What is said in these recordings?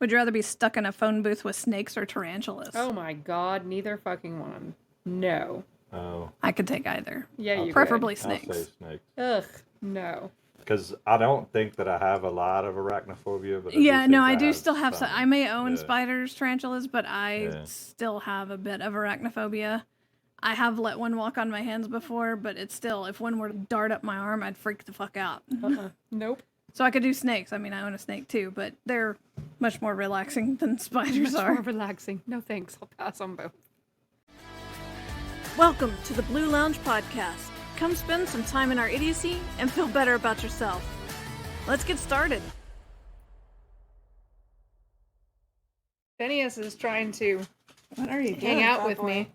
Would you rather be stuck in a phone booth with snakes or tarantulas? Oh my god, neither fucking one. No. Oh. I could take either. Yeah, you Preferably could. snakes. I'll say snakes. Ugh, no. Because I don't think that I have a lot of arachnophobia, but I do still have some. I may own Yeah. spiders, tarantulas, but I still have a bit of arachnophobia. I have let one walk on my hands before, but it's still, if one were to dart up my arm, I'd freak the fuck out. Nope. So I could do snakes. I mean, I own a snake too, but they're much more relaxing than spiders are. More relaxing. No thanks. I'll pass on both. Welcome to the Blue Lounge Podcast. Come spend some time in our idiocy and feel better about yourself. Let's get started. Phineas is trying to What are you hang out with me.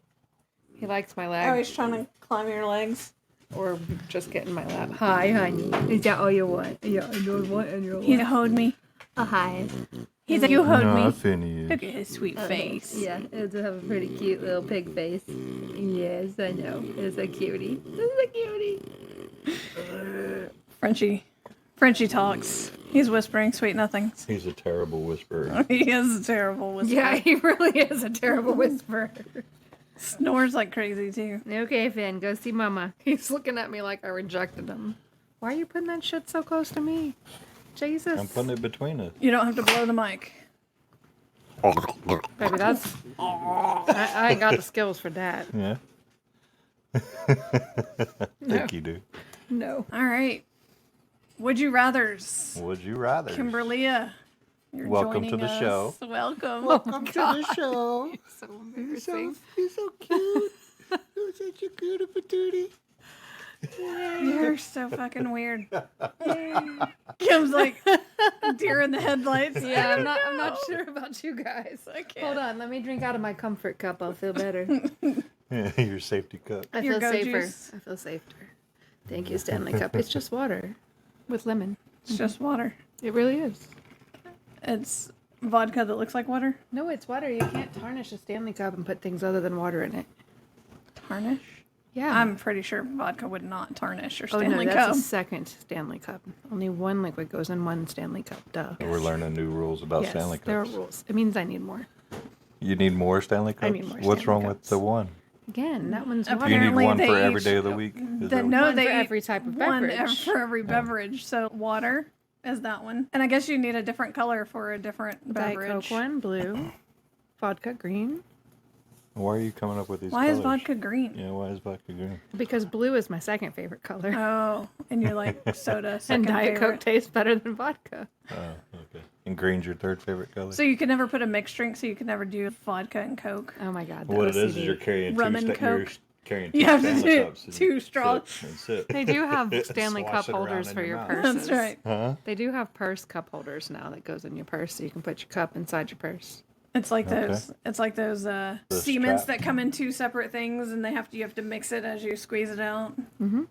He likes my leg. Oh, he's trying to climb your legs. Or just get in my lap. Hi, honey. Is that all you want? Yeah, I know what and you're He hold me. hi. He's like, you hold me. Phineas. Look at his sweet face. Yeah, it does have a pretty cute little pig face. Yes, I know. It's a cutie. It's a cutie. Frenchie talks. He's whispering sweet nothings. He's a terrible whisperer. He is a terrible whisperer. Yeah, he really is a terrible whisperer. Snores like crazy too. Okay, Finn, go see Mama. He's looking at me like I rejected him. Why are you putting that shit so close to me? Jesus. I'm putting it between us. You don't have to blow the mic. Baby, that's... I ain't got the skills for that. Yeah. Think you do. No. All right. Would you rathers? Would you rather? Kimberlia, you're Welcome to joining the us. show. Welcome. Welcome to the show. So embarrassing. You're so cute. You're such a beautiful duty. You're so fucking weird. Kim's like deer in the headlights. Yeah, I'm not sure about you guys. I can't. Hold on, let me drink out of my comfort cup. I'll feel better. Yeah, your safety cup. I Your feel go safer. juice. I feel safer. Thank you, Stanley Cup. It's just water with lemon. It's just water. It really is. It's vodka that looks like water. No, it's water. You can't tarnish a Stanley Cup and put things other than water in it. Tarnish? Yeah. I'm pretty sure vodka would not tarnish your Oh, Stanley no, that's Cup. a second Stanley Cup. Only one liquid goes in one Stanley Cup. Duh. We're learning new rules about Yes, Stanley Cups. there are rules. It means I need more. You need more Stanley Cups? I need more What's Stanley wrong Cups. with the one? Again, that one's Apparently You need water. one they for every each- day of the week? Is that No, One they for every type of one beverage. for every beverage. So water is that one, and I guess you need a different color for a different Diet beverage. Coke one, blue. Vodka green. Why are you coming up with these Why is colors? vodka green? Yeah, why is vodka green? Because blue is my second favorite color. Oh, and you're like soda. and second Diet favorite. Coke tastes better than vodka. Oh, okay. And green's your third favorite color? So you can never put a mixed drink. So you can never do vodka and Coke. Oh my god. what it is OCD. you're carrying Rum two, and you're Coke. carrying two You have to Stanley do Cups and two straws. sip and sip. They do have Stanley Swash Cup it around holders in for your your mouth. purses. That's right. Huh? They do have purse cup holders now that goes in your purse, so you can put your cup inside your purse. It's like Okay. those. It's like those The cements strap. that come in two separate things, and you have to mix it as you squeeze it out. Mm-hmm.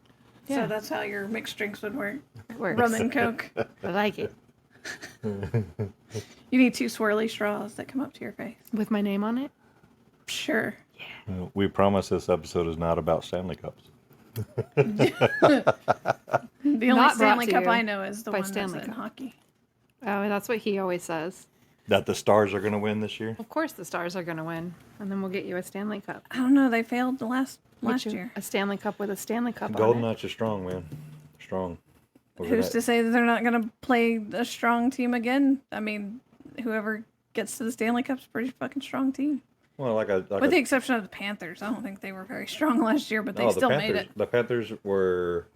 So Yeah. that's how your mixed drinks would work. It works. Rum and Coke. I like it. You need two swirly straws that come up to your face. With my name on it? Sure. We promise this episode is not about Stanley Cups. The only Not Stanley brought to Cup you I know is the by one Stanley that's in Cup. hockey. Oh, that's what he always says. That the Stars are going to win this year? Of course the Stars are going to win, and then we'll get you a Stanley Cup. I don't know. They failed last Get you year. A Stanley Cup with a Stanley Cup Golden on it. Knights are strong, man. Strong. Who's to say that they're not going to play a strong team again? I mean, whoever gets to the Stanley Cup's a pretty fucking strong team. Well, With the exception of the Panthers. I don't think they were very strong last year, but they still made it. The Panthers were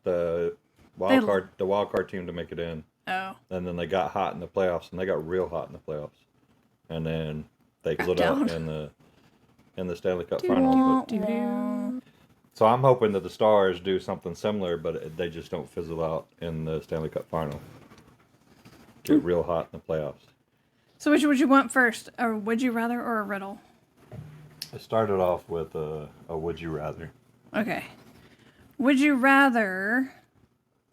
the They- wild card team to make it in. Oh. And then they got hot in the playoffs, and they got real hot in the playoffs. And then they lit up in the Stanley Cup Finals. But, so I'm hoping that the Stars do something similar, but they just don't fizzle out in the Stanley Cup Final. Get real hot in the playoffs. So which would you want first? A would you rather or a riddle? I started off with a would you rather. Okay. Would you rather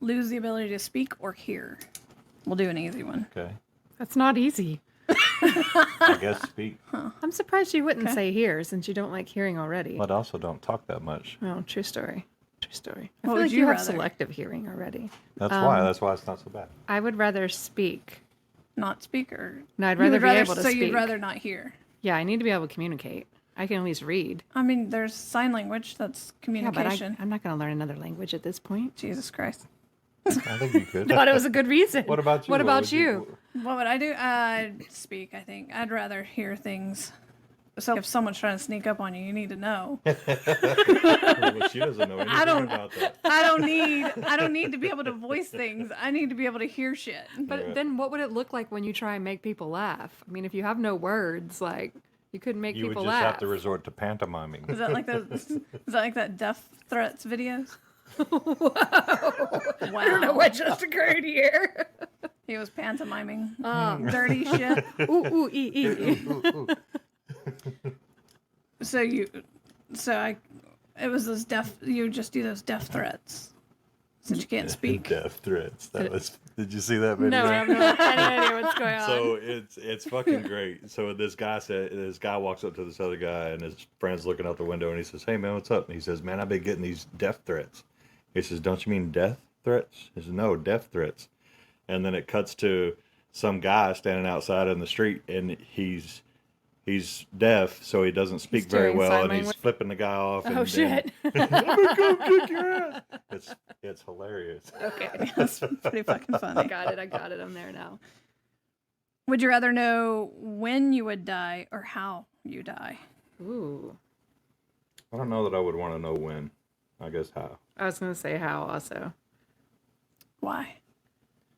lose the ability to speak or hear? We'll do an easy one. Okay. That's not easy. I guess speak. I'm surprised you wouldn't Okay. say hear, since you don't like hearing already. But I also don't talk that much. No, true story. True story. I What feel would like you you have rather? selective hearing already. That's why it's not so bad. I would rather speak. not speak, or No, I'd you rather would be able to so speak. you'd rather not hear. Yeah, I need to be able to communicate. I can at least read. I mean, there's sign language. That's communication. Yeah, but I'm not going to learn another language at this point. Jesus Christ. I think you could. Thought it was a good reason. What about you? What about you? What would I do? I'd speak, I think. I'd rather hear things. So if someone's trying to sneak up on you, you need to know. Well, she doesn't know anything about that. I don't need to be able to voice things. I need to be able to hear shit. But then what would it look like when you try and make people laugh? I mean, if you have no words, like, you couldn't make You would people just laugh. have to resort to pantomiming. Is that like that death threats videos? Whoa. Wow. I don't know what just occurred here. He was pantomiming. Dirty shit. Ooh, ee. It was those you would just do those death threats. Since you can't speak. Death threats. Did you see that video? No, I have no idea what's going on. So it's fucking great. So this guy walks up to this other guy, and his friend's looking out the window, and he says, "Hey man, what's up?" And he says, "Man, I've been getting these death threats." He says, "Don't you mean death threats?" He says, "No, death threats." And then it cuts to some guy standing outside in the street, and he's deaf, so he doesn't speak very well, and he's flipping the guy off. Oh, shit. I'm gonna come kick your ass. It's hilarious. Okay. That's pretty fucking funny. I got it. I'm there now. Would you rather know when you would die or how you die? Ooh. I don't know that I would want to know when. I guess how. I was going to say how also. Why?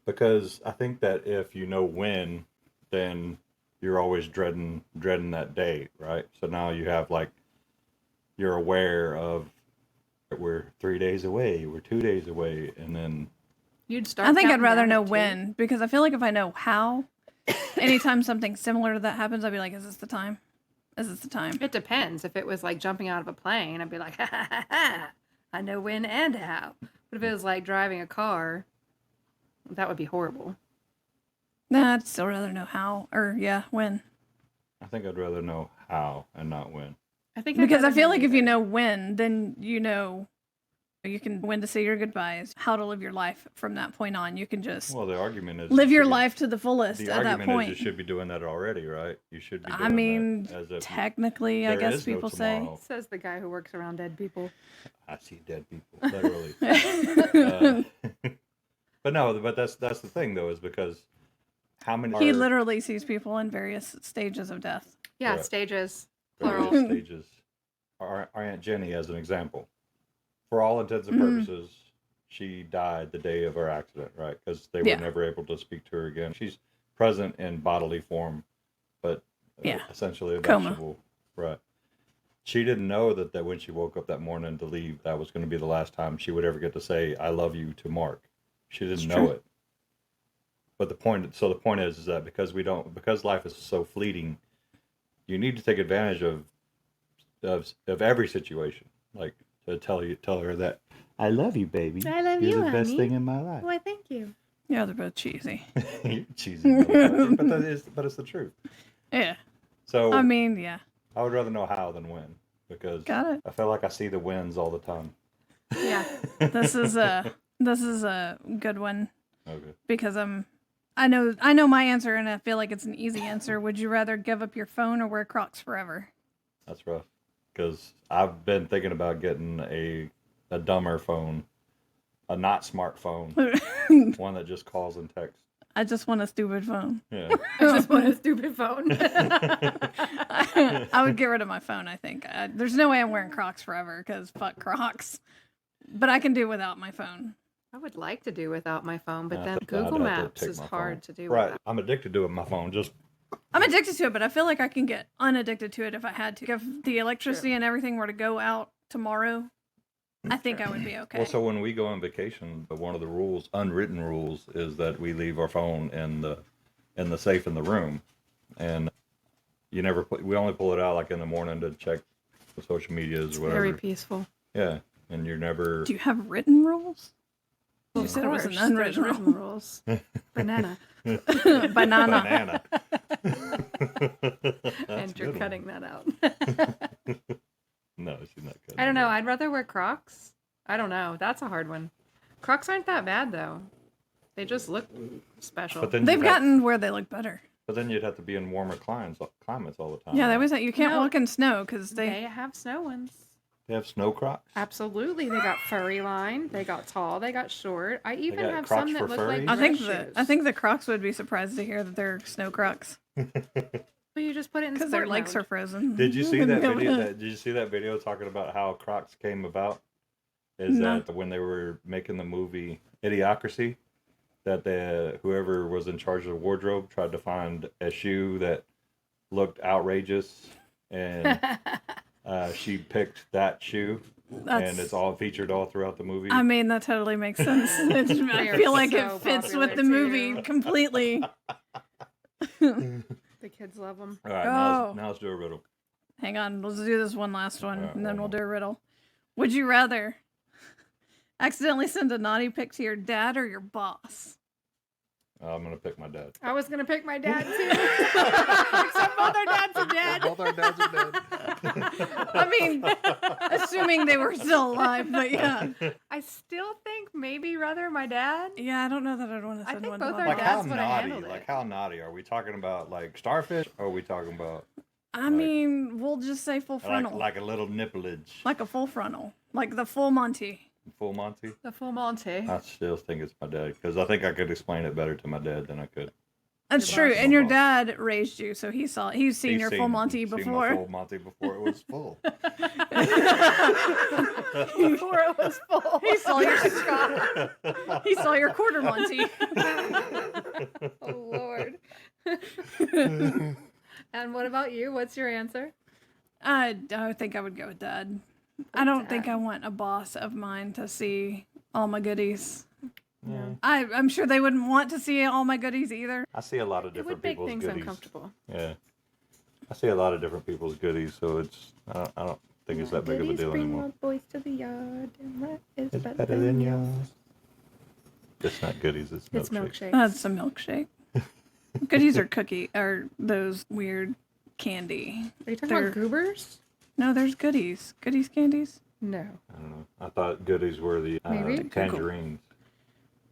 Because I think that if you know when, then you're always dreading that day, right? So now you have you're aware of we're 3 days away, we're 2 days away, and then You'd start. I think I'd counting rather down know at 2. when, because I feel like if I know how, anytime something similar to that happens, I'd be like, is this the time? Is this the time? It depends. If it was like jumping out of a plane, I'd be like, ha ha ha ha. I know when and how. But if it was like driving a car, that would be horrible. Nah, I'd still rather know how, or when. I think I'd rather know how and not when. I think Because I feel like if you know when, then you know you can when to say your goodbyes, how to live your life from that point on. You can just Well, the argument is live your life to the fullest The at that argument point. is you should be doing that already, right? You should be doing I mean, that as if technically, I there guess is no people say. tomorrow. Says the guy who works around dead people. I see dead people, literally. But that's the thing though, is because how many He literally sees people in various stages of death. Yeah, Right. stages. various Plural. stages. Our Aunt Jenny, as an example, for all intents and purposes, she died the day of her accident, right? Because they were never able to speak to her again. She's present in bodily form, but essentially a Coma. vegetable, right? She didn't know that when she woke up that morning to leave, that was going to be the last time she would ever get to say "I love you" to Mark. She didn't know it. But the point is that because life is so fleeting, you need to take advantage of every situation, like to tell her that I love you, baby. I love You're you, the best honey. thing in my life. Why, thank you. Yeah, they're both cheesy. You're cheesy, motherfucker. but it's the truth. Yeah. So I mean, yeah. I would rather know how than when, because Got it. I feel like I see the wins all the time. Yeah. This is a good one Okay. because I know my answer and I feel like it's an easy answer. Would you rather give up your phone or wear Crocs forever? That's rough. Because I've been thinking about getting a dumber phone, a not smartphone, one that just calls and texts. I just want a stupid phone. Yeah. I just want a stupid phone. I would get rid of my phone, I think. There's no way I'm wearing Crocs forever because fuck Crocs. But I can do without my phone. I would like to do without my phone, but I then think Google I'd have to Maps take is my hard phone. to do Right. without. I'm addicted to it. My phone just. I'm addicted to it, but I feel like I can get unaddicted to it if I had to. If the electricity and everything were to go out tomorrow, I think I would be okay. Well, so when we go on vacation, one of the rules, unwritten rules, is that we leave our phone in the safe in the room, and we only pull it out like in the morning to check the social medias or whatever. Very peaceful. Yeah, and you're never. Do you have written rules? You Of said it was an course, there's unwritten written rule. rules. Banana. Banana. Banana. And you're cutting that out. No, she's not cutting. I don't know. it. I'd rather wear Crocs. I don't know. That's a hard one. Crocs aren't that bad though. They just look special. But then They've gotten where they look better. But then you'd have to be in warmer climates all the time. Yeah, they right? always say you can't walk in snow because They have snow ones. They have snow Crocs. Absolutely, they got furry line. They got tall. They got short. I even got have Crocs some that for look furries? like I think dress shoes. I think the Crocs would be surprised to hear that they're snow Crocs Well, you just put it in because their sport legs mode. are frozen. Did you see that video? Did you see that video talking about how Crocs came about? Is that when they were making the movie Idiocracy, that whoever was in charge of the wardrobe tried to find a shoe that looked outrageous, and she picked that shoe. And it's all featured all throughout the movie. I mean, that totally makes sense. I feel like it fits with the movie completely. The kids love them. All right, now let's do a riddle. Hang on, let's do this one last one, All right, and then one we'll do a riddle. Would you rather accidentally send a naughty pic to your dad or your boss? I'm gonna pick my dad. I was gonna pick my dad too. Except both our dads are dead. Both our dads are dead. I mean, assuming they were still alive, but yeah. I still think maybe rather my dad. Yeah, I don't know that I'd want to I send think one both to our my Like boss. how dads would have naughty? handled Like it. how naughty? Are we talking about like starfish? Or are we talking about I mean, we'll just say full frontal. like a little nipplage? Like a full frontal. Like the full Monty. Full Monty? The full Monty. I still think it's my dad because I think I could explain it better to my dad than I could. That's Your true. boss. And your dad raised you, so he's seen your full Monty Seen my before. full Monty before it was full. Before it was full. He saw your he saw your quarter Monty. Oh Lord. And what about you? What's your answer? I think I would go with dad. I don't think I want a boss of mine to see all my goodies. Yeah. I'm sure they wouldn't want to see all my goodies either. I see a lot of It different would make people's things goodies. uncomfortable. Yeah. I see a lot of different people's goodies, so I don't think it's that big of a deal anymore. boys to the yard, and what is It's better than yours. It's not goodies, it's milkshake. It's milkshake. That's a milkshake. Goodies are cookie or those weird candy. Are you talking They're- about goobers? No, there's goodies. Goodies candies. No. I don't know. I thought goodies were the Maybe? tangerines.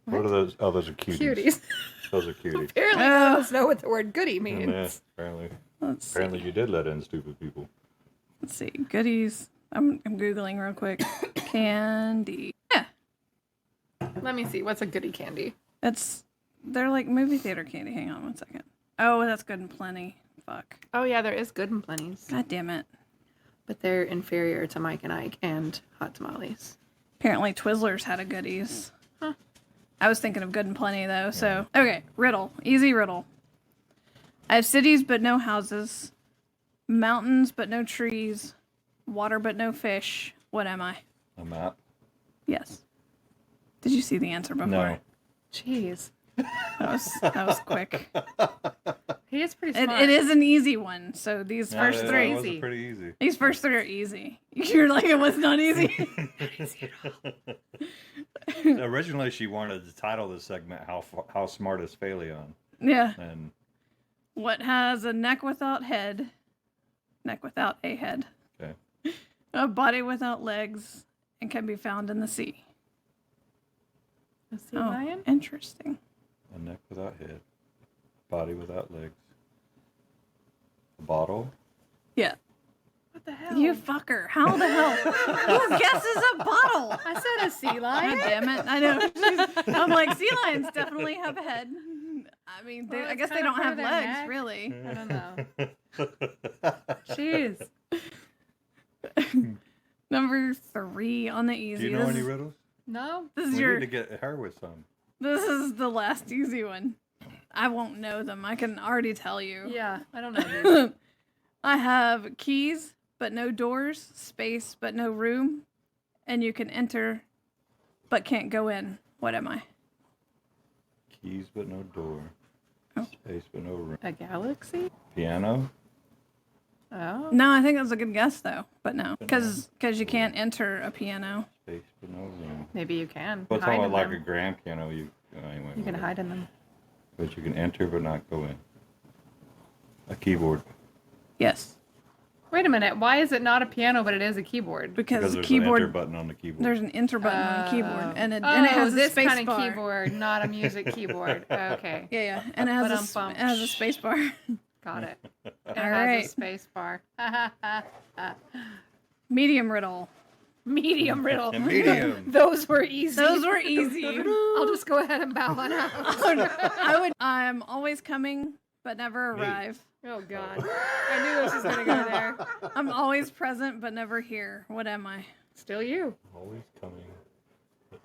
What are those? Oh, those are cuties. Cuties. Those are cuties. Apparently, none of us know what the word goodie means. Yeah, apparently. Let's Apparently see. you did let in stupid people. Let's see. Goodies. I'm googling real quick. Candy. Yeah, Let me see. What's a goodie candy? they're like movie theater candy. Hang on one second. Oh, that's Good and Plenty. Fuck. Oh yeah, there is Good and Plenty's, God damn it. but they're inferior to Mike and Ike and Hot Tamales. Apparently Twizzlers had a goodies. Huh. I was thinking of Good and Plenty though. So okay, riddle. Easy riddle. I have cities but no houses, mountains but no trees, water but no fish. What am I? A map? Yes. Did you see the answer before? No. Jeez, That was quick. he is pretty smart. It is an easy one. So these first that three, was Easy. pretty easy. these first three are easy. You're like it was not easy. Originally, she wanted to title this segment "How Smart Is Phaleon?" Yeah. And What has a neck without head? Neck without a head. okay, A body without legs and can be found in the sea. A sea lion? Interesting. a neck without head, body without legs, a bottle. Yeah. What the hell? You fucker. How the hell? Who guesses a bottle? I said a sea God lion. damn it. I know. I'm like, sea lions definitely have a head. I mean, Well, I it's guess they kinda don't part have of their legs, neck. really. I don't know. Jeez. Number 3 on the Do easy. you know any riddles? No. This is We your. need to get her with some. This is the last easy one. I won't know them. I can already tell you. Yeah, I don't know. These. I have keys, but no doors, space, but no room, and you can enter, but can't go in. What am I? Keys but no door. Oh. Space but no room. A galaxy? Piano. Oh. No, I think that's a good guess though, but no, because you can't enter a piano. Space but no room. Maybe you can. What's hide all in like them. a grand piano? Anyway. You can whatever. hide in them. But you can enter but not go in. A keyboard. Yes. Wait a minute. Why is it not a piano, but it is a keyboard? Because the there's keyboard. an enter button on the keyboard. There's an enter button on the keyboard, and it Oh, has a this space kind of bar. keyboard, not a music keyboard. Okay. Yeah, and it has Ba-dum-bum. it has a space bar. Got it. It All has right. a space bar. Medium riddle. Medium riddle. Medium. Those were easy. Those were easy. I'll just go ahead and bow one out. I'm always coming, but never arrive. Oh, God. I knew this was going to go there. I'm always present, but never here. What am I? Still you. Always coming.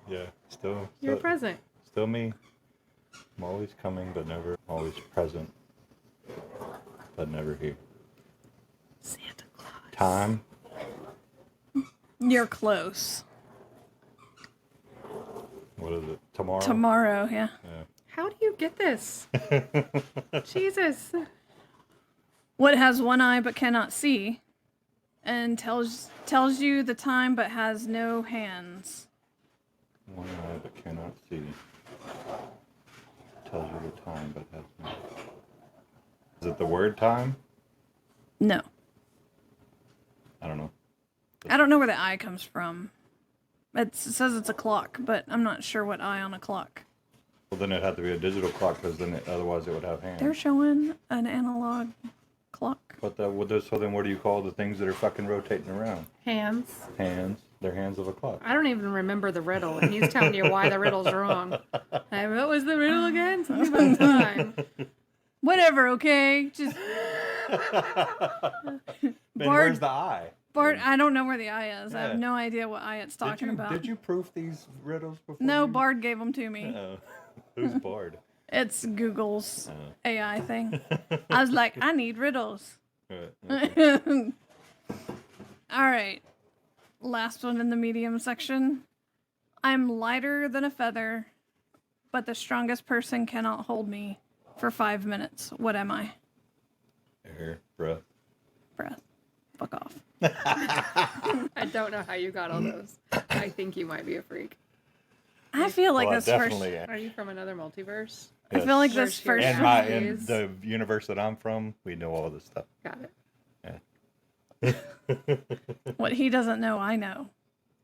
Yeah, still. You're still, present. Still me. I'm always coming, but never always present, but never here. Santa Claus. Time. You're close. What is it? Tomorrow. Tomorrow, yeah. How do you get this? Jesus. What has one eye but cannot see, and tells you the time but has no hands. One eye but cannot see. Tells you the time but has no. Is it the word time? No. I don't know. I don't know where the eye comes from. It says it's a clock, but I'm not sure what eye on a clock. Well, then it'd have to be a digital clock because then otherwise it would have hands. They're showing an analog clock. But so then what do you call the things that are fucking rotating around? Hands. Hands. They're hands of a clock. I don't even remember the riddle, and he's telling you why the riddle's wrong. Hey, what was the riddle again? Something about time. Whatever, okay? Just Then where's the eye? Bart, I don't know where the eye is. I Yeah. have no idea what eye it's talking about. Did you proof these riddles before? No, Bard gave them to me. Who's Bard? It's Google's Oh. AI thing. I was like, I need riddles. Okay. All right. Last one in the medium section. I'm lighter than a feather, but the strongest person cannot hold me for 5 minutes. What am I? Air, breath. Breath. Fuck off. I don't know how you got all those. I think you might be a freak. I feel like Well, I this first. definitely am. Are you from another multiverse? I feel like this Where's first. your- In the universe that I'm from, we know all this stuff. Got it. What he doesn't know, I know.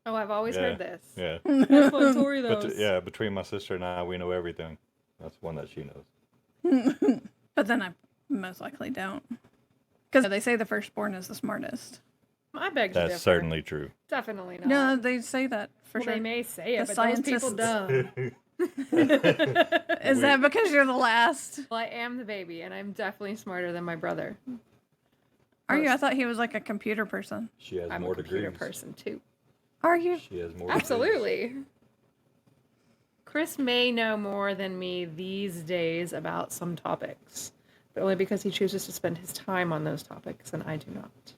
Oh, I've always heard this. Yeah. That's fun, Tori, But those. yeah, between my sister and I, we know everything. That's one that she knows. But then I most likely don't. Because they say the firstborn is the smartest. I beg to differ. That's certainly true. Definitely not. No, they say that for well, sure. they may say it, The but those people scientists- don't. Is that because you're the last? Well, I am the baby, and I'm definitely smarter than my brother. Are you? I thought he was like a computer person. She has I'm more a computer degrees. person, too. Are you? She has more degrees. Absolutely. Chris may know more than me these days about some topics, but only because he chooses to spend his time on those topics, and I do not.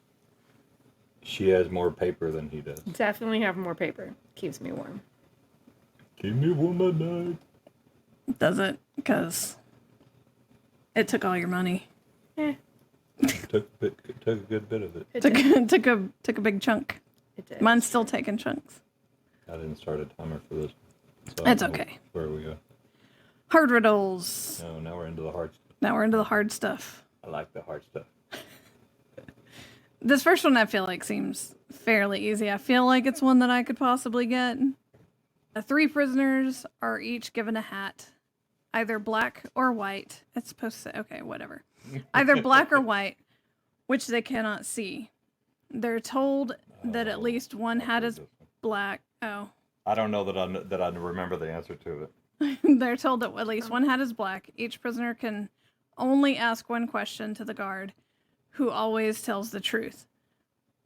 She has more paper than he does. Definitely have more paper. Keeps me warm. Keep me warm at night. Does it? Because it took all your money. Took a good bit of it. It Took did. took a big chunk. It did. Mine's still taking chunks. I didn't start a timer for this. So It's I don't know okay. Where we go? Hard riddles. No, now we're into the hard stuff. Now we're into the hard stuff. I like the hard stuff. This first one I feel like seems fairly easy. I feel like it's one that I could possibly get. The 3 prisoners are each given a hat, either black or white. It's supposed to say, okay, whatever. Either black or white, which they cannot see. They're told that at least one hat is black. Oh. I don't know that I remember the answer to it. They're told that at least one hat is black. Each prisoner can only ask one question to the guard, who always tells the truth.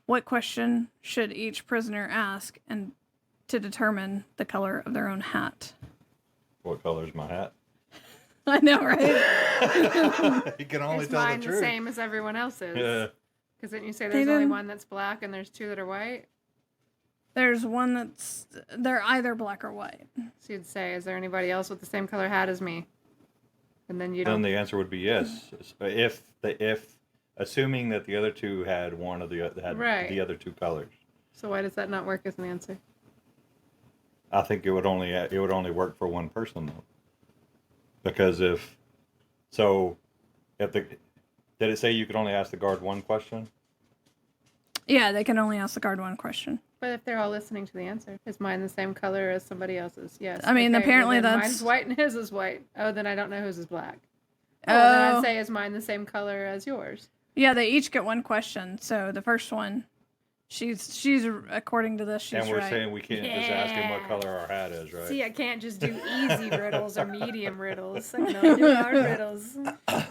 What question should each prisoner ask and to determine the color of their own hat? What color's my hat? I know, right? You can only Is tell mine the the truth. same as everyone else's? Yeah. Because didn't you say They there's only didn't- one that's black and there's 2 that are white? There's one they're either black or white. So you'd say, is there anybody else with the same color hat as me? And then you Then don't. the answer would be yes. If assuming that the other 2 had one of the Right. the other 2 colors. So why does that not work as an answer? I think it would only work for one person though. Because if did it say you could only ask the guard one question? Yeah, they can only ask the card one question. But if they're all listening to the answer, is mine the same color as somebody else's? Yes. I mean, apparently then that's... mine's white and his is white. Oh, then I don't know whose is black. Oh, well, then I'd say, is mine the same color as yours? Yeah, they each get one question. So the first one, she's according to this, she's And we're right. saying we can't just ask him what color our hat is, right? See, I can't just do easy riddles or medium riddles. I can only do hard riddles.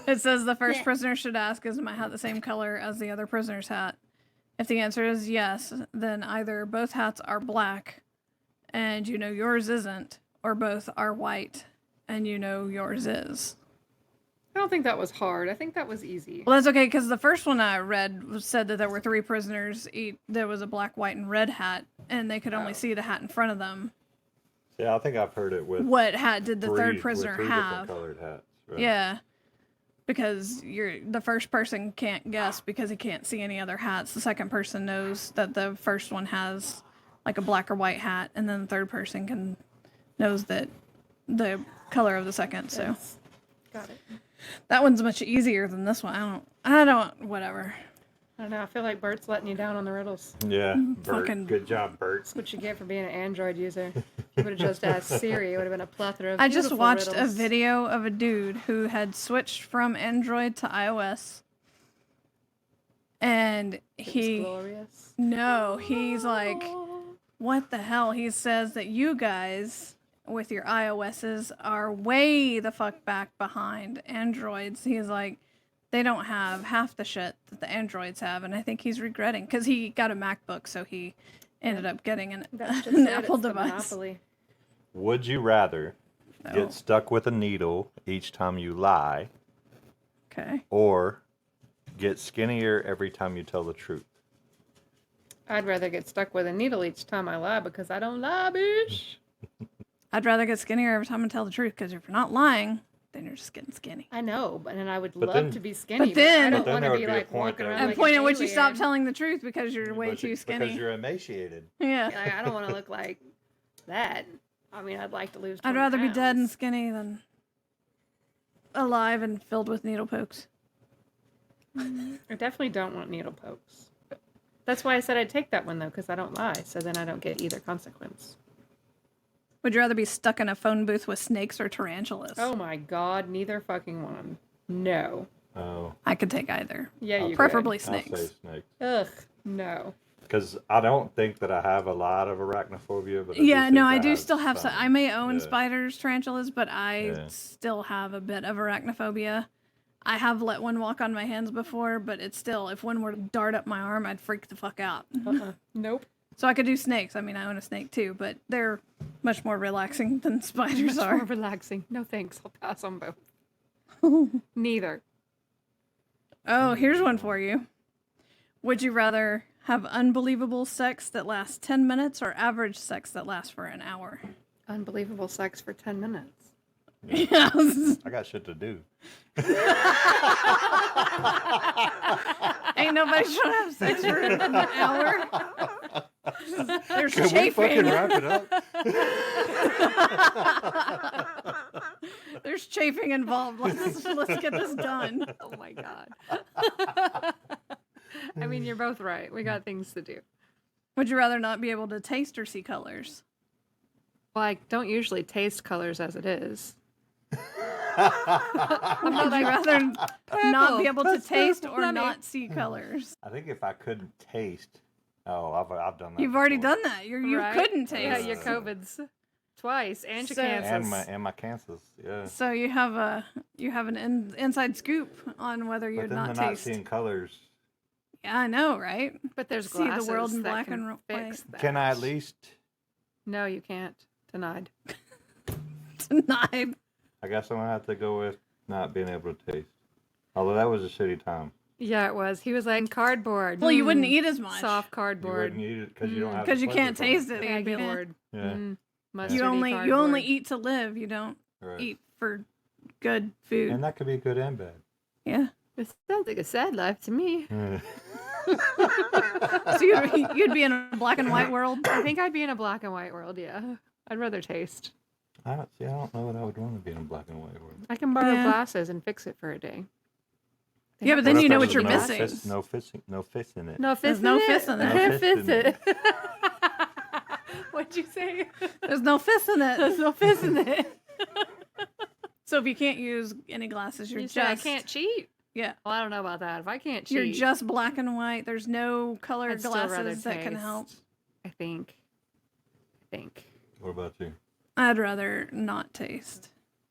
It says the first prisoner should ask, is my hat the same color as the other prisoner's hat? If the answer is yes, then either both hats are black and you know yours isn't, or both are white and you know yours is. I don't think that was hard. I think that was easy. Well, that's okay, because the first one I read said that there were 3 prisoners. There was a black, white, and red hat, and they could only see the hat in front of them. Yeah, I think I've heard it with What hat did the third prisoner three have? different colored hats. Right? Yeah. Because the first person can't guess because he can't see any other hats. The second person knows that the first one has like a black or white hat, and then the third person knows that the color of the second. So Got it. that one's much easier than this one. I don't whatever. I don't know. I feel like Bert's letting you down on the riddles. Yeah, Bert. Fucking- Good job, Bert. That's what you get for being an Android user. If you would have just asked Siri, it would have been a plethora of I just beautiful watched a riddles. video of a dude who had switched from Android to iOS. And It was he's like, what the hell? He says that you guys with your iOSs are way the fuck back behind Androids. He's like, they don't have half the shit that the Androids have. And I think he's regretting because he got a MacBook, so he ended up getting an Apple device. Monopoly. Would you rather Oh. get stuck with a needle each time you lie, Okay. or get skinnier every time you tell the truth? I'd rather get stuck with a needle each time I lie because I don't lie, bitch. I'd rather get skinnier every time I tell the truth because if you're not lying, then you're just getting skinny. I know, but and I would But love then- to be skinny. But then- I But don't then want there to would be be a like point walking there around where- At like the point an at which you stop alien. telling the truth because you're way But too skinny. Because you're emaciated. Yeah. Like, I don't want to look like that. I mean, I'd like to lose. I'd 20 rather be dead and pounds. skinny than alive and filled with needle pokes. I definitely don't want needle pokes. That's why I said I'd take that one though, because I don't lie. So then I don't get either consequence. Would you rather be stuck in a phone booth with snakes or tarantulas? Oh my god, neither fucking one. No. Oh, I could take either. Yeah, you Preferably I'll snakes. say snakes. Could. Ugh, no. Because I don't think that I have a lot of arachnophobia, but Yeah, no, I think do still have some. some. I may own Yeah. spiders, tarantulas, but I Yeah. still have a bit of arachnophobia. I have let one walk on my hands before, but it's still, if one were to dart up my arm, I'd freak the fuck out. Nope. So I could do snakes. I mean, I own a snake too, but they're much more relaxing than spiders Much are. more relaxing. No thanks. I'll pass on both. Neither. Oh, here's one for you. Would you rather have unbelievable sex that lasts 10 minutes or average sex that lasts for an hour? Unbelievable sex for 10 minutes. Yes. I got shit to do. Ain't nobody trying to have sex for an hour. There's Can we fucking chafing. wrap it up? There's chafing involved. Let's get this done. Oh my god. I mean, you're both right. We got things to do. Would you rather not be able to taste or see colors? Well, I don't usually taste colors as it is. Would you rather not be able to taste or Plummy. not see colors? I think if I couldn't taste, I've done that. You've already before. done that. You Right? couldn't Yeah, taste. your COVIDs twice and your So- cancers. And my cancers, yeah. So you have an inside scoop on whether you'd But then not they're not taste. seeing colors. Yeah, I know, right? But there's See the glasses world in that black can and fix white. that. Can I at least? No, you can't. Denied. Denied. I guess I'm gonna have to go with not being able to taste. Although that was a shitty time. Yeah, it was. He was like cardboard. Well, you wouldn't eat as much. Soft You cardboard. wouldn't eat it because you don't have. Because the you can't pleasure from taste it. Yeah, You'd be like, cardboard. Yeah. Mustardy you only cardboard. eat to live. You don't Right. eat for good food. And that could be good and bad. Yeah. It sounds like a sad life to me. So you'd be in a black and white world. I think I'd be in a black and white world, yeah. I'd rather taste. I don't know that I would want to be in a black and white world. I can borrow Yeah. glasses and fix it for a day. Yeah, but have then those you know special what you're glasses. missing. No fist in it. No fist There's in no it? fist in it. I No can't fist in fist it. What'd you say? There's no fist in There's it. no fist in it. So if you can't use any glasses, you're You just say I can't cheat? yeah. Well, I don't know about that. If I can't cheat, You're just black and white. There's no colored I'd still rather glasses that can taste. help. I think. What about you? I'd rather not taste.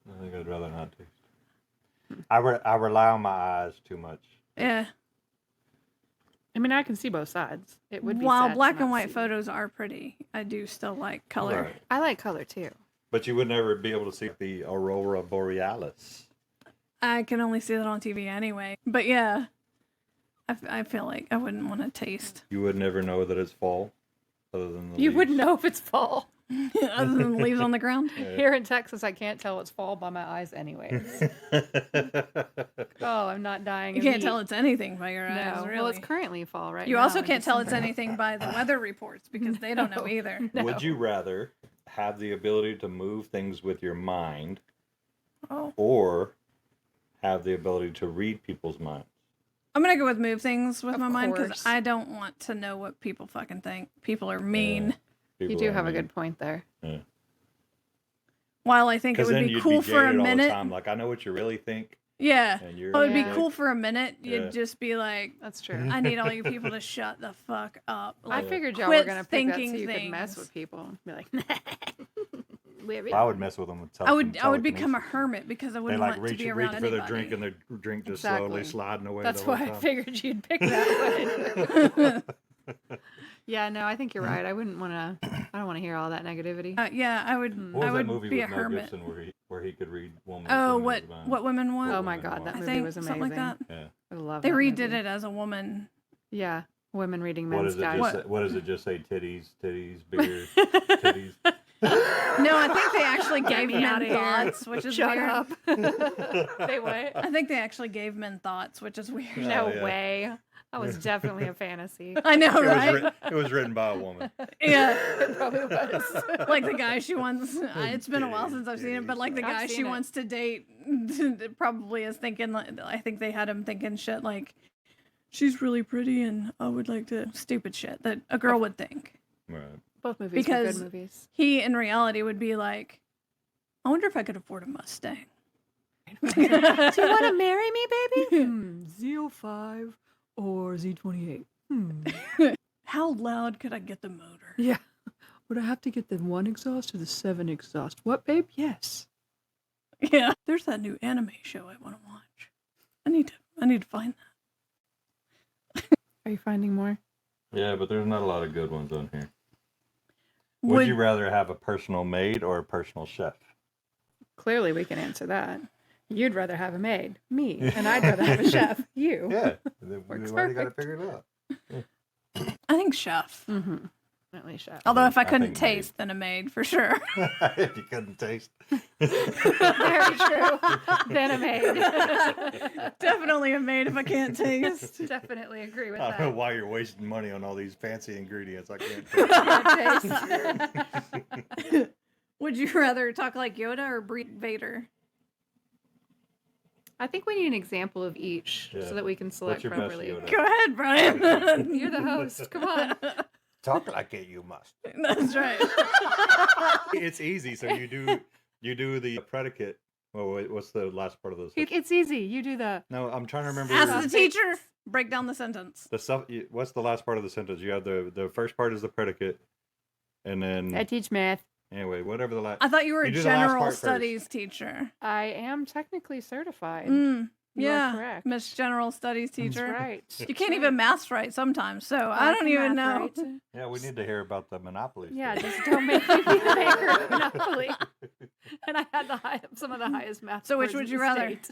I think I'd rather not taste. I rely on my eyes too much. Yeah. I mean, I can see both sides. It would be While sad to black not and white see. photos are pretty, I do still like color. Right. I like color too. But you would never be able to see the aurora borealis. I can only see that on TV anyway. But yeah, I feel like I wouldn't want to taste. You would never know that it's fall, other than the You leaves. wouldn't know if it's fall. Other than leaves on the ground. Here in Texas, I can't tell it's fall by my eyes anyways. Oh, I'm not dying. You of can't heat. tell it's anything by your No. eyes, really. Well, it's currently fall right You now also in can't tell it's December. anything by the weather reports because they don't know either. No. Would you rather have the ability to move things with your mind, Oh. or have the ability to read people's minds? I'm gonna go with move things with Of my mind because course. I don't want to know what people fucking think. People are mean. You People do are have a mean. good point there. Yeah. While I think it Because would then be you'd cool be for a jaded all the minute. time. Like, I know what you really think, Yeah. and you're. Well, it'd be Yeah. cool for a minute. You'd Yeah. just be like, That's true. I need all you people to shut the fuck up. I Like, figured y'all were quit gonna pick that so thinking you could mess things. with people. Be like, I would mess with them with I would become a telekinesis. hermit because I They wouldn't like want to reach be reach around for their anybody. drink, and their drink just Exactly. slowly sliding away. That's the why whole I time. figured you'd pick that one. Yeah, no, I think you're right. I wouldn't want to. I don't want to hear all that negativity. Yeah, I would. What was I would that movie be with a Mel hermit. Gibson where he could read women? Oh, women's minds? what women want? Oh my Women god, that want. I movie think was amazing. something like that. Yeah. I love They that redid movie. it as a woman. Yeah, women reading What men's does it guides. just say? What does it just say? Titties, beer, titties. No, I think they actually gave me men outta here. thoughts, which is Shut weird. up. They what? I think they actually gave men thoughts, which is weird. No yeah. way. That was definitely a fantasy. I know, It was, right? it was written by a woman. Yeah. It probably was. Like the guy she wants. It's been a while since I've seen it, but like the I've guy seen she it. wants to date probably is thinking. I think they had him thinking shit like, "She's really pretty, and I would like to." Stupid shit that a girl would think. Right. Both movies Because- were good movies. He, in reality, would be like, "I wonder if I could afford a Mustang." Do you want to marry me, baby? Z05 or Z28? How loud could I get the motor? Yeah. Would I have to get the 1 exhaust or the 7 exhaust? What, babe? Yes. Yeah. There's that new anime show I want to watch. I need to find that. Are you finding more? Yeah, but there's not a lot of good ones on here. Would you rather have a personal maid or a personal chef? Clearly, we can answer that. You'd rather have a maid, me, and I'd rather have a chef, you. Yeah, we've Works already got it perfect. figured out. I think chef. Mm-hmm. Definitely chef. Although if I I couldn't think maid. taste, then a maid for sure. If you couldn't taste. Very true. Then a maid. Definitely a maid if I can't taste. Definitely agree with I don't know that. why you're wasting money on all these fancy ingredients. I can't taste. Would you rather talk like Yoda or breed Vader? I think we need an example of each Yeah. so that we can select What's your best properly. Yoda? Go ahead, Brian. You're the host. Come on. Talk like it, you must. That's right. It's easy. So you do the predicate. Well, wait, what's the last part of this? It's easy. You do the. No, I'm trying to remember. Ask the teacher. Break down the sentence. The stuff. What's the last part of the sentence? You have the first part is the predicate, and then I teach math. anyway, whatever the last. I thought you were a You do the last general part first. studies teacher. I am technically certified. You are Yeah, correct. Miss General Studies teacher. That's right. You can't even math right sometimes, so I don't can even math know. right. Yeah, we need to hear about the Monopoly. Yeah, stuff. just don't make me be the maker of Monopoly. And I had some of the highest math. So which scores would in you the rather? state.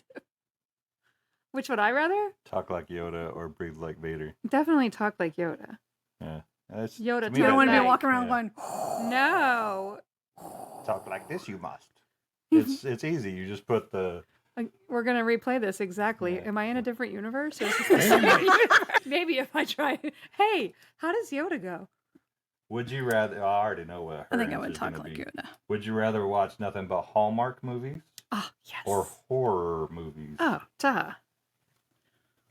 Which would I rather? Talk like Yoda or breathe like Vader. Definitely talk like Yoda. Yeah. That's, Yoda to me, You don't Talk want to be like- walking around yeah. going. No. Talk like this, you must. It's easy. You just put the. We're gonna replay this exactly. Yeah. Am I in a different universe? Or is this the same universe? Maybe if I try. Hey, how does Yoda go? Would you rather? I already know what. Her I think I would answer's talk gonna like be. Yoda. Would you rather watch nothing but Hallmark movies Oh yes. or horror movies? Oh, duh.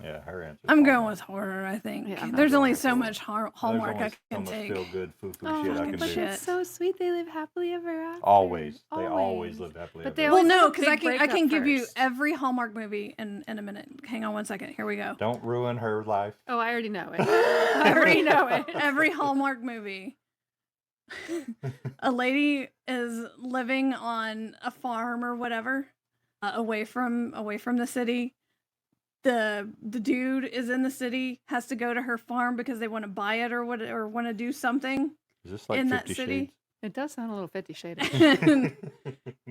Yeah, her answer. I'm going with horror, I think. Yeah, I'm There's going only with so horror. much Hallmark I can so take. much feel good foo Oh, shit I fucking can but do. shit. it's so sweet. They live happily ever after. Always. They always live happily But ever they after. Well, always no, have a because I big can breakup give you first. every Hallmark movie in a minute. Hang on one second. Here we go. Don't ruin her life. Oh, I already know it. I already know it. Every Hallmark movie. A lady is living on a farm or whatever, away from the city. The dude is in the city, has to go to her farm because they want to buy it or want to do something Is this like in that 50 city. It does sound a little 50 Shades.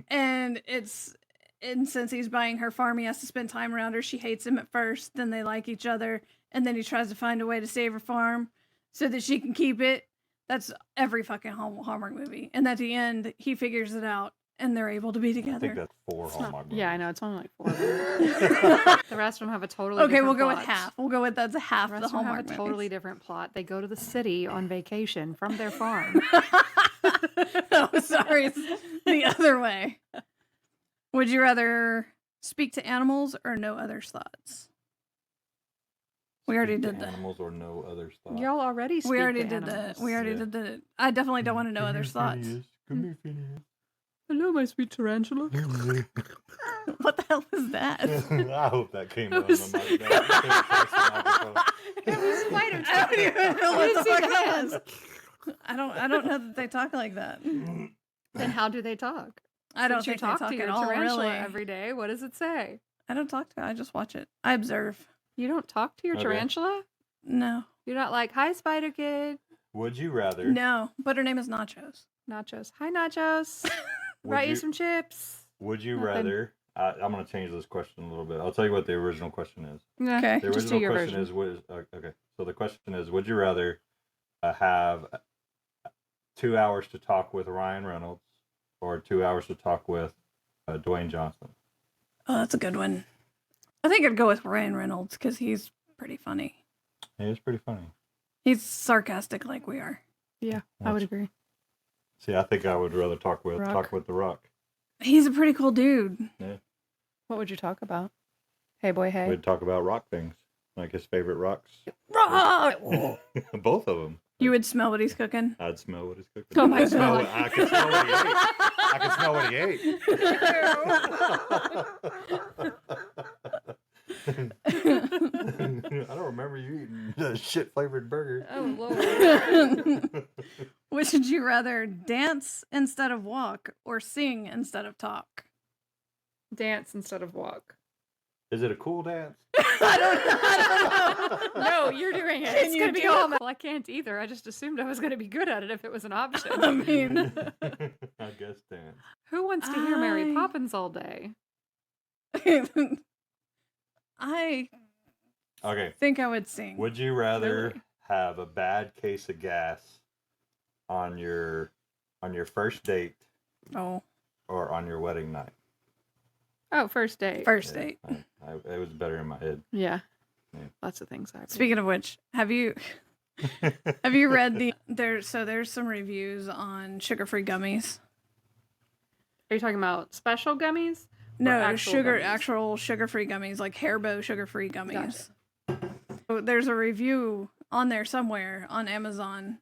and, and since he's buying her farm, he has to spend time around her. She hates him at first, then they like each other, and then he tries to find a way to save her farm so that she can keep it. That's every fucking Hallmark movie. And at the end, he figures it out, and they're able to be I think together. that's 4 Hallmark movies. Yeah, I know. It's only like 4 of them. The rest of them have a totally Okay, different we'll go with plot. half. We'll go with that's half The the rest of them Hallmark have a totally movies. different plot. They go to the city on vacation from their farm. Oh, sorry, it's the other way. Would you rather speak to animals or know others' thoughts? We already Speak to did that. Animals or no other thoughts. Y'all already speak We already to did animals. that. We already Yeah. did that. I definitely don't want to know others' thoughts. Come here, Phineas. Hello, my sweet tarantula. What the hell is that? I hope that came It out was- of my mouth. It was spider I don't even know what the see fuck the that hands. was. I don't know that they talk like that. Then how do they talk? I don't Since think you they talk talk to your at all. tarantula Really, every day. What does it say? I don't talk to it. I just watch it. I observe. You don't talk to your Okay. tarantula? No, You're not like, hi, Spider Kid. Would you rather? no. But her name is Nachos. Nachos. Hi, Nachos. Would Brought you you- some chips. Would you Nothing. rather? I'm going to change this question a little bit. I'll tell you what the original question is. Yeah, Okay. The just do original your question version. is, okay. So the question is, would you rather have 2 hours to talk with Ryan Reynolds or 2 hours to talk with Dwayne Johnson? Oh, that's a good one. I think I'd go with Ryan Reynolds because he's pretty funny. He is pretty funny. He's sarcastic like we are. Yeah, I would agree. See, I think I would rather talk with Rock. The Rock. He's a pretty cool dude. What would you talk about? Hey, boy, hey. We'd talk about rock things, like his favorite rocks. Rock! Both of them. You would smell what he's cooking. I'd smell what he's cooking. Oh my I'd smell God. it. I could smell what he ate. I could smell what he ate. I don't remember you eating a shit flavored burger. Oh, Lord. Which would you rather dance instead of walk or sing instead of talk? Dance instead of walk. Is it a cool dance? I don't know. No, you're doing it. Can It's you going to be do all it? Well, I can't either. I just assumed I was going to be good at it if it was an option. I mean, I guess dance. Who wants to hear Mary I- Poppins all day? I Okay. think I would sing. Would you rather Really? have a bad case of gas on your first date Oh, or on your wedding night? Oh, first date. first Yeah, date. it was better in my head. Yeah. Yeah. Lots of things happen. Speaking of which, have you read there's some reviews on sugar-free gummies? Are you talking about special gummies? Or No, actual gummies? actual sugar-free gummies, like Haribo sugar-free gummies. So there's a review on there somewhere on Amazon.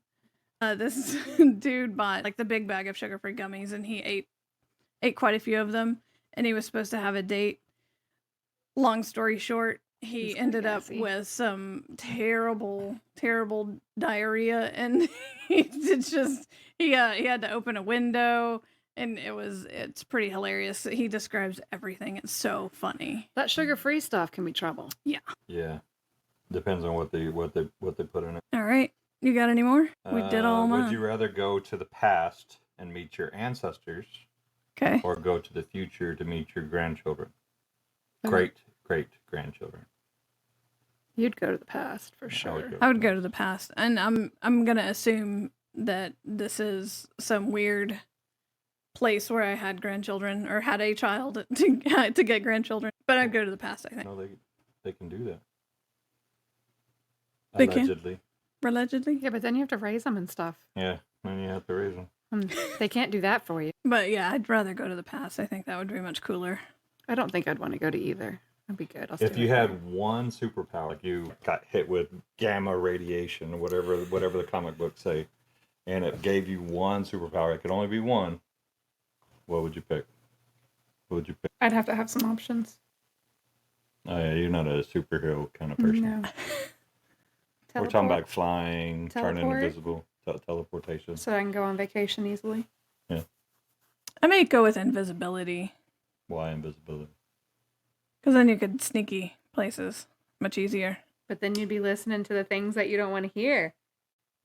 This dude bought like the big bag of sugar-free gummies, and he ate quite a few of them, and he was supposed to have a date. Long story short, he He's ended up gassy. with some terrible diarrhea, and he had to open a window. And it's pretty hilarious. He describes everything. It's so funny. That sugar-free stuff can be trouble. Yeah. Depends on what they put in it. All right. You got any more? We did all Would mine. you rather go to the past and meet your ancestors Okay. or go to the future to meet your grandchildren? Okay. Great grandchildren. You'd go to the past for I would sure. go I would go to the past. And I'm gonna assume that this is some weird place where I had grandchildren or had a child to get grandchildren. But I'd go to the past, I think. No, they can do that. They can? Allegedly. Allegedly. Yeah, but then you have to raise them and stuff. Yeah, then you have to raise them. They can't do that for you. But yeah, I'd rather go to the past. I think that would be much cooler. I don't think I'd want to go to either. That'd be good. If you had one superpower, like you got hit with gamma radiation or whatever the comic books say, and it gave you one superpower, it could only be one, what would you pick? What would you pick? I'd have to have some options. Oh yeah, you're not a superhero kind of person. No. We're talking about flying, turning Teleport? invisible, teleportation. So I can go on vacation easily. Yeah. I may go with invisibility. Why invisibility? Because then you could sneaky places much easier. But then you'd be listening to the things that you don't want to hear.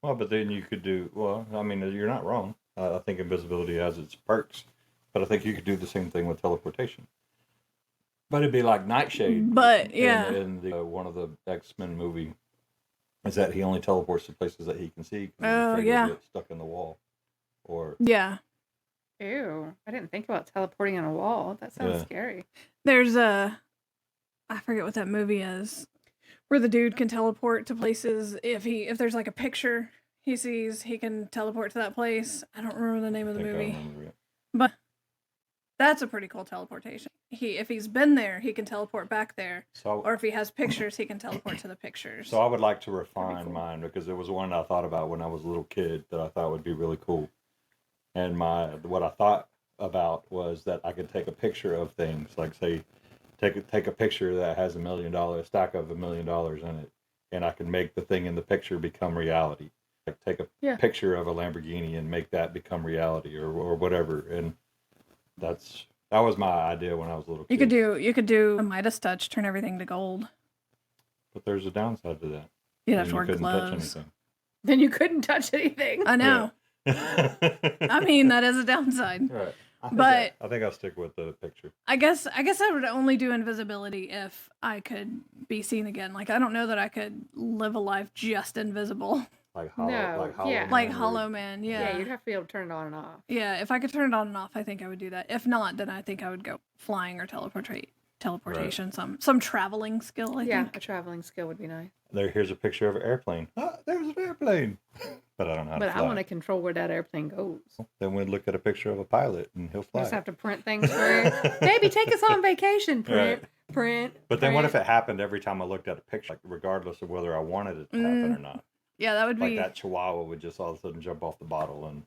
Well, but then you could do, well, I mean, you're not wrong. I think invisibility has its perks, but I think you could do the same thing with teleportation. But it'd be like Nightshade. But, yeah. In the, one of the X-Men movie, is that he only teleports to places that he can see. 'Cause he's Oh, afraid yeah. he'll get stuck in the wall. Or, Yeah. Ew. I didn't think about teleporting on a wall. That sounds Yeah. scary. There's I forget what that movie is, where the dude can teleport to places if there's like a picture he sees, he can teleport to that place. I don't remember the name I of the think I movie, remember it. but that's a pretty cool teleportation. If he's been there, he can teleport back there, So, or if he has pictures, he can teleport to the pictures. So I would like to refine cool. mine because there was one I thought about when I was a little kid that I thought would be really cool. And what I thought about was that I could take a picture of things, like say, take a picture that has a stack of $1 million in it, and I can make the thing in the picture become reality. Like take a picture of a Lamborghini and make that become reality, or whatever. And that was my idea when I was a little kid. You could do a Midas touch, turn everything to gold. But there's a downside to that. You'd have Then to wear couldn't touch gloves. anything. Then you couldn't touch anything. I know. I mean, that is a downside. Right. But I think I'll stick with the picture. I guess I would only do invisibility if I could be seen again. Like, I don't know that I could live a life just invisible. Like Hollow, No, like Hollow yeah. Man, Like where- Hollow Man, Yeah, you'd have to be able to turn it on and off. Yeah, if I could turn it on and off, I think I would do that. If not, then I think I would go flying or teleportation, some traveling skill, I think. A traveling skill would be nice. Here's a picture of an airplane. Ah, there's an airplane. But I don't know how to But fly. I want to control where that airplane goes. Then we'd look at a picture of a pilot and he'll You fly. just have to print things for you. Baby, take us on vacation. Print, print. But then what if print. it happened every time I looked at a picture, like regardless of whether I wanted it to happen or not? Yeah, that would Like be that chihuahua would just all of a sudden jump off the bottle and...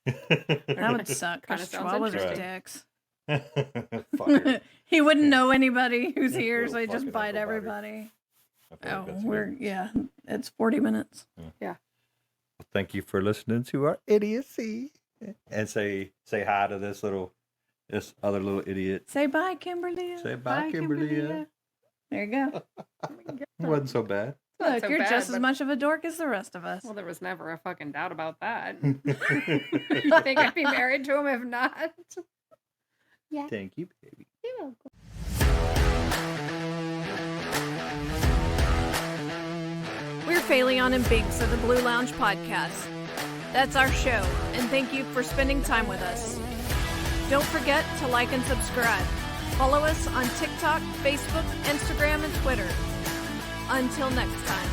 that would suck. Kinda Because sounds chihuahuas are interesting. dicks. Fucker. He wouldn't know anybody who's here, Little so he just fucking bite Uncle everybody. I feel like Oh, that's good. it's 40 minutes. Thank you for listening to our idiocy. And say hi to this other little idiot. Say bye, Kimberly. Say bye, Kimberly. There you go. It wasn't so bad. Not Look, so you're bad, just as but- much of a dork as the rest of us. Well, there was never a fucking doubt about that. You think I'd be married to him if not? Thank you, baby. We're Phaleon and Binks of the Blue Lounge Podcast. That's our show, and thank you for spending time with us. Don't forget to like and subscribe. Follow us on TikTok, Facebook, Instagram, and Twitter. Until next time.